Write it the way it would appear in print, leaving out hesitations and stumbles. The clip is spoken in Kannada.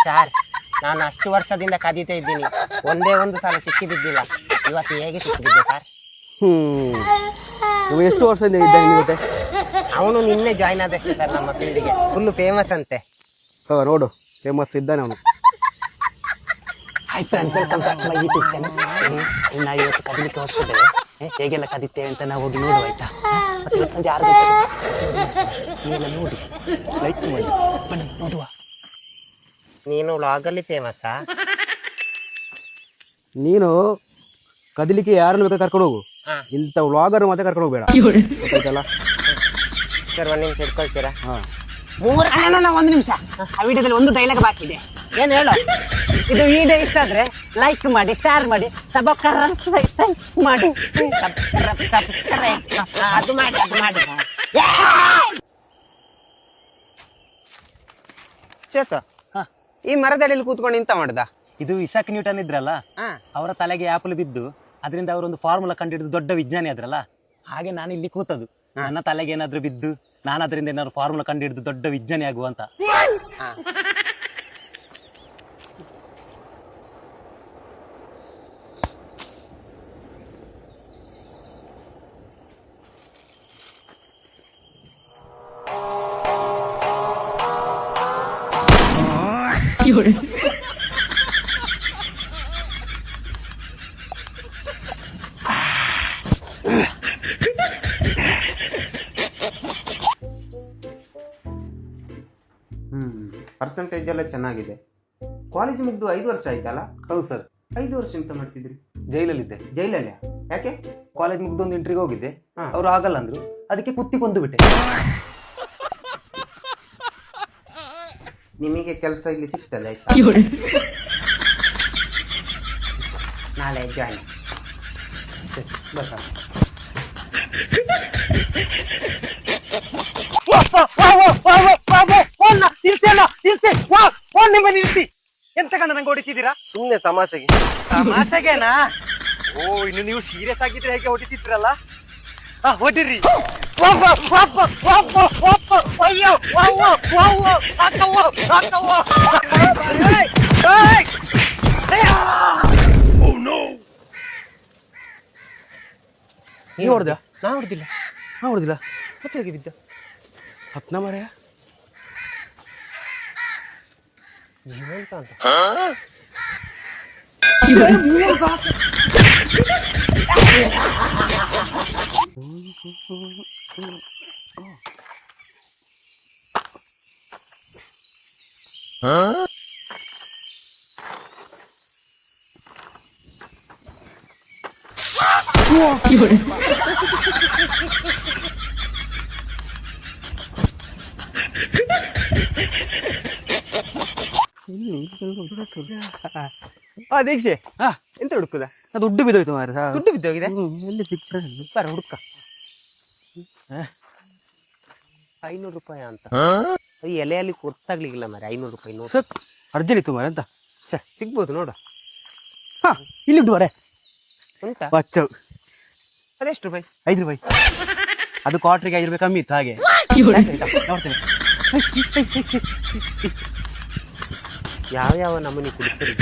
ಸರ್ ನಾನು ಅಷ್ಟು ವರ್ಷದಿಂದ ಕದೀತಾ ಇದ್ದೀನಿ, ಒಂದೇ ಒಂದು ಸಲ ಸಿಕ್ಕಿಬಿದ್ದಿಲ್ಲ. ಇವತ್ತು ಹೇಗೆ ಸಿಕ್ಕಿಬಿದ್ದೆ ಸರ್? ನೀವು ಎಷ್ಟು ವರ್ಷದಿಂದ ಇದ್ದಾಗ ನಿಮ್ಮ ಜೊತೆ? ಅವನು ನಿನ್ನೆ ಜಾಯ್ನ್ ಆದಷ್ಟೇ ಸರ್ ನಮ್ಮ ಫೀಲ್ಡಿಗೆ. ಫುಲ್ಲು ಫೇಮಸ್ ಅಂತೆ. ನೋಡು, ಫೇಮಸ್ ಇದ್ದಾನೆ ಅವನು. ಆಯ್ತು ಅಂತ welcome back my YouTube channel. ನಾವು ಇವತ್ತು ಕದಿಲಿಕ್ಕೆ ಹೊರಟಿದ್ದೇವೆ. ಹೇಗೆಲ್ಲ ಕದಿತೇವೆ ಅಂತ ನಾವು ಹೋಗಿ ನೋಡುವ ಆಯ್ತಾ? ಮತ್ತೆ ಇವತ್ತು ಸಂಜೆ 6 ಗಂಟೆಗೆ ನೀವೆಲ್ಲ ನೋಡಿ ಲೈಕ್ ಮಾಡಿ ಬನ್ನಿ ನೋಡುವ. ನೀನು ವ್ಲಾಗಲ್ಲಿ ಫೇಮಸ್ಸಾ? ನೀನು ಕದಿಲಿಕ್ಕೆ ಯಾರನ್ನು ಬೇಕಾದ್ರೆ ಕರ್ಕೊಂಡು ಹೋಗು, ಇಂಥ ವ್ಲಾಗರ್ ಮತ್ತೆ ಕರ್ಕೊಂಡು ಹೋಗ್ಬೇಡ. ಗೊತ್ತಾಯ್ತಲ್ಲ? ಸರ್ ಒಂದು ನಿಮಿಷ ಇಟ್ಕೊಳ್ತೀರಾ? ಹಾಂ, 1 ನಿಮಿಷ. ಆ ವಿಡಿಯೋದಲ್ಲಿ ಒಂದು ಡೈಲಾಗ್ ಬಾಕಿ ಇದೆ. ಏನು ಹೇಳು? ಇದು ವಿಡಿಯೋ ಇಷ್ಟ ಆದ್ರೆ ಲೈಕ್ ಮಾಡಿ, ಶೇರ್ ಮಾಡಿ, ಸಬ್ಸ್ಕ್ರೈಬ್ ಮಾಡಿ. ಅದು ಮಾಡಿ. ಚೇತ, ಈ ಮರದಡಿಯಲ್ಲಿ ಕೂತ್ಕೊಂಡು ಇಂತ ಮಾಡ್ದ? ಇದು ಇಸಾಕ್ ನ್ಯೂಟನ್ ಇದ್ರಲ್ಲ, ಅವರ ತಲೆಗೆ ಆಪಲ್ ಬಿದ್ದು ಅದರಿಂದ ಅವರೊಂದು ಫಾರ್ಮುಲಾ ಕಂಡುಹಿಡಿದು ದೊಡ್ಡ ವಿಜ್ಞಾನಿ ಆದ್ರಲ್ಲ, ಹಾಗೆ ನಾನು ಇಲ್ಲಿ ಕೂತದು. ನನ್ನ ತಲೆಗೆ ಏನಾದ್ರು ಬಿದ್ದು ನಾನು ಅದರಿಂದ ಏನಾದ್ರು ಫಾರ್ಮುಲಾ ಕಂಡುಹಿಡಿದು ದೊಡ್ಡ ವಿಜ್ಞಾನಿ ಆಗುವಂತ. ಪರ್ಸೆಂಟೇಜ್ ಎಲ್ಲ ಚೆನ್ನಾಗಿದೆ. ಕಾಲೇಜ್ ಮುಗ್ದು 5 ವರ್ಷ ಆಯ್ತಲ್ಲ? ಹೌದು ಸರ್. 5 ವರ್ಷ ಎಂತ ಮಾಡ್ತಿದ್ರಿ? ಜೈಲಲ್ಲಿದ್ದೆ. ಜೈಲಲ್ಲಿ? ಯಾಕೆ? ಕಾಲೇಜ್ ಮುಗ್ದು ಒಂದು ಇಂಟ್ರಿಗೆ ಹೋಗಿದ್ದೆ, ಅವ್ರು ಆಗಲ್ಲ ಅಂದ್ರು, ಅದಕ್ಕೆ ಕುತ್ತಿಕೊಂಡು ಬಿಟ್ಟೆ. ನಿಮಗೆ ಕೆಲಸ ಇಲ್ಲಿ ಸಿಗ್ತದೆ ಆಯ್ತಾ? ನಾಳೆ ಜಾಯ್ನ್. ಎಂತ ಕಣ್ಣ ನಂಗೆ ಹೊಡಿತಿದ್ದೀರಾ? ಸುಮ್ಮನೆ ತಮಾಷೆಗೆ. ತಮಾಷೆಗೆನಾ? ಓ, ಇನ್ನು ನೀವು ಸೀರಿಯಸ್ ಆಗಿದ್ರೆ ಹೇಗೆ ಹೊಡಿತಿದ್ರಲ್ಲ? ಹೊಡಿರಿ. ನೀವು ಹೊಡೆದ? ನಾ ಹೊಡೆದಿಲ್ಲ. ಮತ್ತೆ ಹೇಗೆ ಬಿದ್ದ? ಹತ್ನ ಮರೆಯ ಜೀವಂತ ಅಂತ. ದೀಕ್ಷೆ, ಎಂತ ಹುಡುಕುದ? ಅದು ದುಡ್ಡು ಬಿದ್ದೋಯ್ತು ಮಾರ. ದುಡ್ಡು ಬಿದ್ದೋಗಿದೆ? ಎಲ್ಲಿ ಪಿಕ್ಚರ್ ಬರ ಹುಡುಕ. 500 ರೂಪಾಯಿ ಅಂತ. ಈ ಎಲೆಯಲ್ಲಿ ಗೊತ್ತಾಗ್ಲಿಕ್ಕಿಲ್ಲ ಮಾರೆ. 500 ರೂಪಾಯಿ ನೋಡು. ಸರ್ ಅರ್ಜೆಂಟ್ ಇತ್ತು ಮಾರ ಅಂತ. ಸಿಗ್ಬೋದು ನೋಡು. ಹಾ, ಇಲ್ಲಿ ಉಂಟು ಮಾರೆ. ಉಂಟಾ? ಬಚ್ಚ ಅದೆಷ್ಟು ರೂಪಾಯಿ? 5 ರೂಪಾಯಿ. ಅದು ಕ್ವಾರ್ಟ್ರಿಗೆ 5 ರೂಪಾಯಿ ಕಮ್ಮಿ ಇತ್ತು ಹಾಗೆ. ನೋಡ್ತೇನೆ. ಯಾವ ನಮೂನಿ ಕುಡಿತಾರೆ?